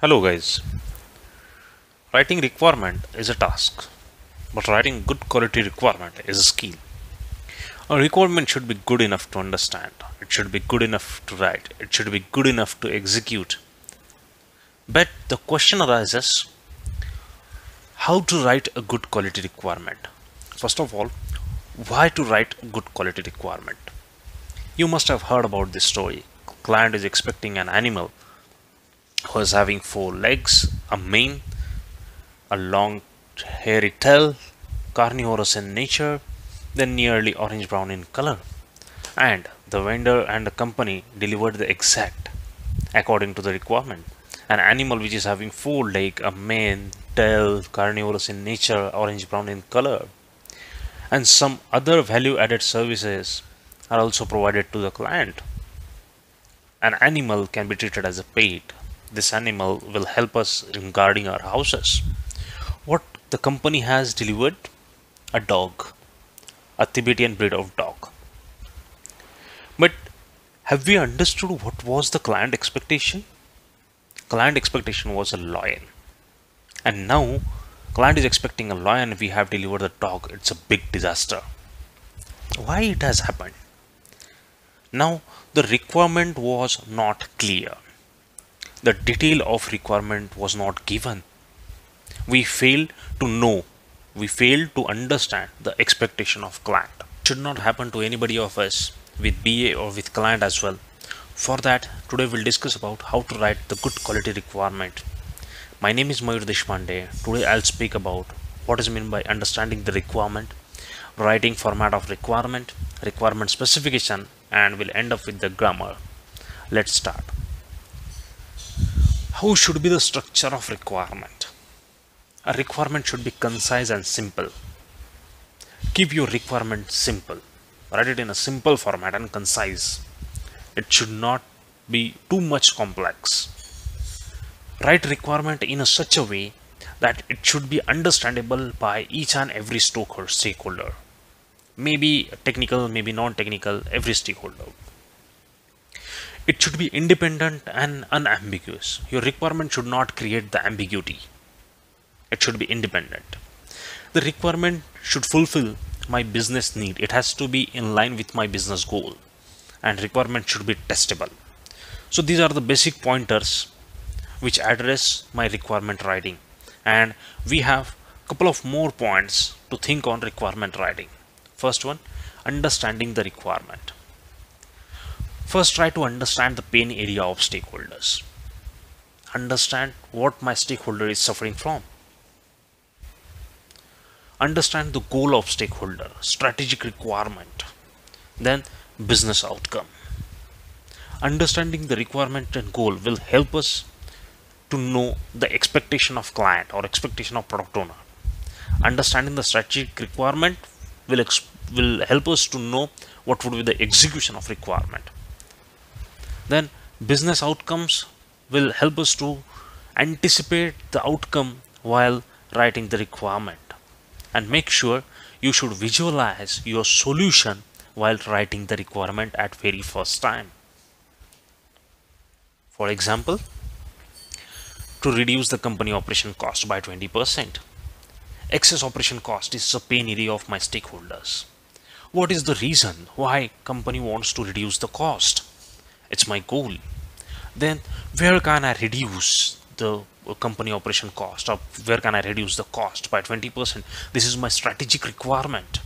Hello guys. Writing requirement is a task, but writing good quality requirement is a skill. A requirement should be good enough to understand. It should be good enough to write. It should be good enough to execute. But the question arises, how to write a good quality requirement? First of all, why to write a good quality requirement? You must have heard about this story. Client is expecting an animal who is having four legs, a mane, a long hairy tail, carnivorous in nature, then nearly orange brown in color. And the vendor and the company delivered the exact according to the requirement. An animal which is having four legs, a mane, tail, carnivorous in nature, orange brown in color, and some other value added services are also provided to the client. An animal can be treated as a pet. This animal will help us in guarding our houses. What the company has delivered? A dog, a Tibetan breed of dog. But have we understood what was the client expectation? Client expectation was a lion. And now client is expecting a lion, we have delivered a dog. It's a big disaster. Why it has happened? Now the requirement was not clear. The detail of requirement was not given. We failed to know, we failed to understand the expectation of client. Should not happen to anybody of us with BA or with client as well. For that, today we'll discuss about how to write the good quality requirement. My name is Mayur Deshpande. Today I'll speak about what is meant by understanding the requirement, writing format of requirement, requirement specification, and we'll end up with the grammar. Let's start. How should be the structure of requirement? A requirement should be concise and simple. Keep your requirement simple. Write it in a simple format and concise. It should not be too much complex. Write requirement in such a way that it should be understandable by each and every stakeholder. Maybe technical, maybe non-technical, every stakeholder. It should be independent and unambiguous. Your requirement should not create the ambiguity. It should be independent. The requirement should fulfill my business need. It has to be in line with my business goal. And requirement should be testable. So these are the basic pointers which address my requirement writing. And we have a couple of more points to think on requirement writing. First one, understanding the requirement. First, try to understand the pain area of stakeholders. Understand what my stakeholder is suffering from. Understand the goal of stakeholder, strategic requirement, then business outcome. Understanding the requirement and goal will help us to know the expectation of client or expectation of product owner. Understanding the strategic requirement will help us to know what would be the execution of requirement. Then business outcomes will help us to anticipate the outcome while writing the requirement. And make sure you should visualize your solution while writing the requirement at very first time. For example, to reduce the company operation cost by 20%. Excess operation cost is a pain area of my stakeholders. What is the reason why company wants to reduce the cost? It's my goal. Then where can I reduce the company operation cost, or where can I reduce the cost by 20%? This is my strategic requirement.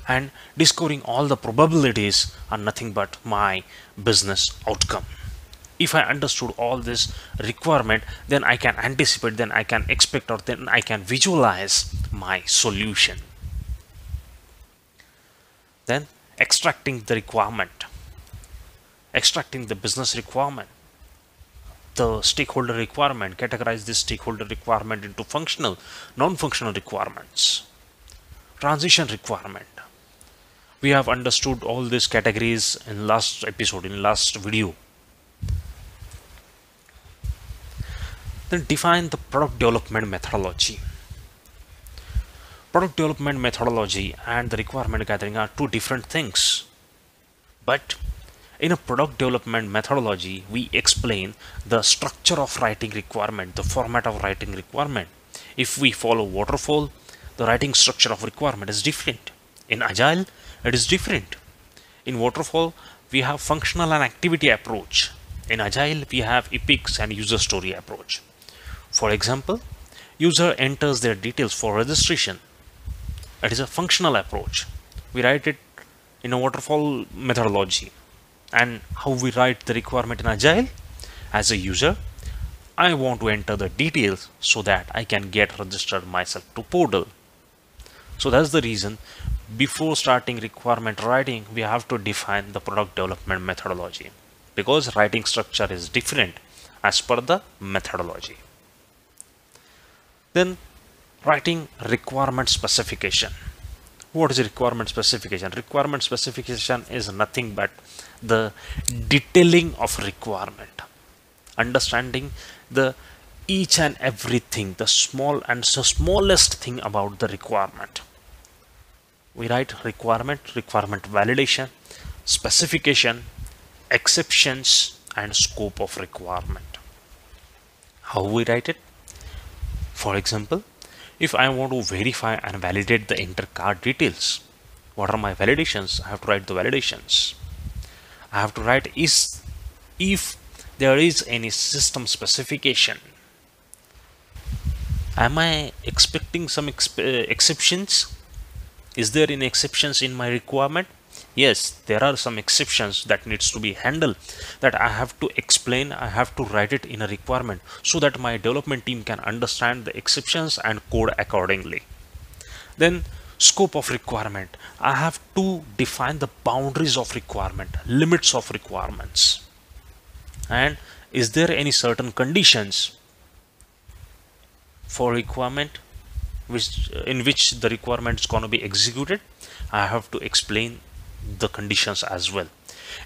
And discovering all the probabilities are nothing but my business outcome. If I understood all this requirement, then I can anticipate, then I can expect, or then I can visualize my solution. Then extracting the requirement. Extracting the business requirement, the stakeholder requirement, categorize this stakeholder requirement into functional, non-functional requirements. Transition requirement. We have understood all these categories in last episode, in last video. Then define the product development methodology. Product development methodology and the requirement gathering are two different things, but In a product development methodology, we explain the structure of writing requirement, the format of writing requirement. If we follow waterfall, the writing structure of requirement is different. In agile, it is different. In waterfall, we have functional and activity approach. In agile, we have epics and user story approach. For example, user enters their details for registration. It is a functional approach. We write it in a waterfall methodology. And how we write the requirement in agile? As a user, I want to enter the details so that I can get registered myself to portal. So that's the reason before starting requirement writing, we have to define the product development methodology, because writing structure is different as per the methodology. Then writing requirement specification. What is a requirement specification? Requirement specification is nothing but the detailing of requirement, understanding the each and everything, the small and so smallest thing about the requirement. We write requirement validation, specification, exceptions, and scope of requirement. How we write it? For example, if I want to verify and validate the enter card details, what are my validations? I have to write the validations. I have to write if there is any system specification. Am I expecting some exceptions? Is there any exceptions in my requirement? Yes, there are some exceptions that needs to be handled, that I have to explain, I have to write it in a requirement so that my development team can understand the exceptions and code accordingly. Then scope of requirement. I have to define the boundaries of requirement, limits of requirements. And is there any certain conditions for requirement in which the requirement is going to be executed? I have to explain the conditions as well.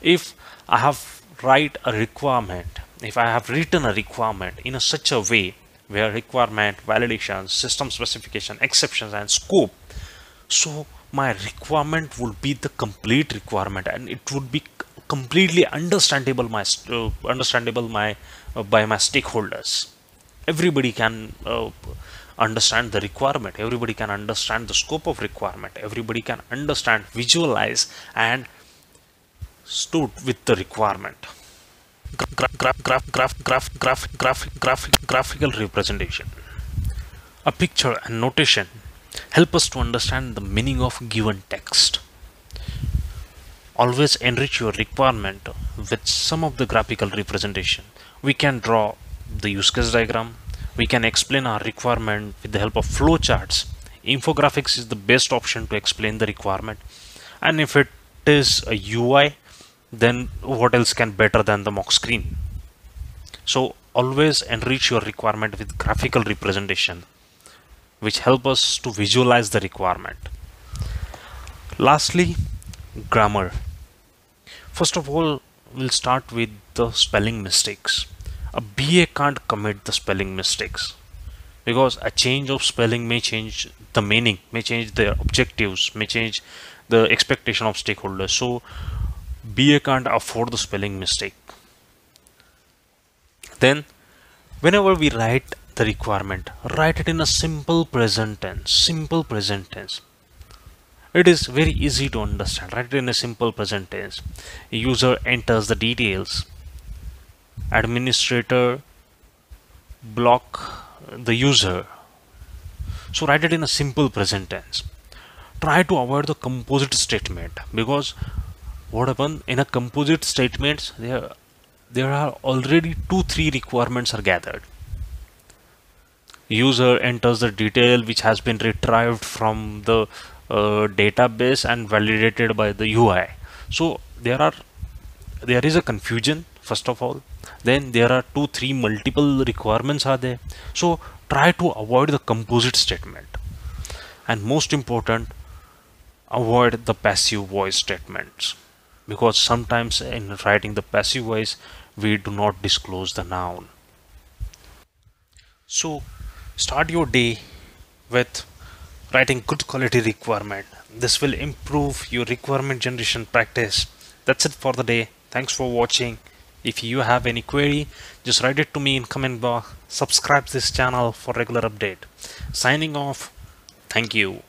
If I have if I have written a requirement in such a way where requirement, validations, system specification, exceptions, and scope, so my requirement would be the complete requirement and it would be completely understandable by my stakeholders. Everybody can understand the requirement, everybody can understand the scope of requirement, everybody can understand, visualize, and stood with the requirement. Graphical representation. A picture and notation help us to understand the meaning of given text. Always enrich your requirement with some of the graphical representation. We can draw the use case diagram. We can explain our requirement with the help of flowcharts. Infographics is the best option to explain the requirement. And if it is a UI, then what else can better than the mock screen? So always enrich your requirement with graphical representation, which help us to visualize the requirement. Lastly, grammar. First of all, we'll start with the spelling mistakes. A BA can't commit the spelling mistakes because a change of spelling may change the meaning, may change the objectives, may change the expectation of stakeholders. So BA can't afford the spelling mistake. Then whenever we write the requirement, write it in a simple present tense. It is very easy to understand. Write it in a simple present tense. User enters the details. Administrator block the user. So write it in a simple present tense. Try to avoid the composite statement, because what happens in a composite statement, there are already 2-3 requirements are gathered. User enters the detail which has been retrieved from the database and validated by the UI. So there is a confusion first of all. Then there are 2-3 multiple requirements are there. So try to avoid the composite statement, and most important, avoid the passive voice statements, because sometimes in writing the passive voice we do not disclose the noun. So start your day with writing good quality requirement. This will improve your requirement generation practice. That's it for the day. Thanks for watching. If you have any query, just write it to me in comment box. Subscribe this channel for regular update. Signing off. Thank you.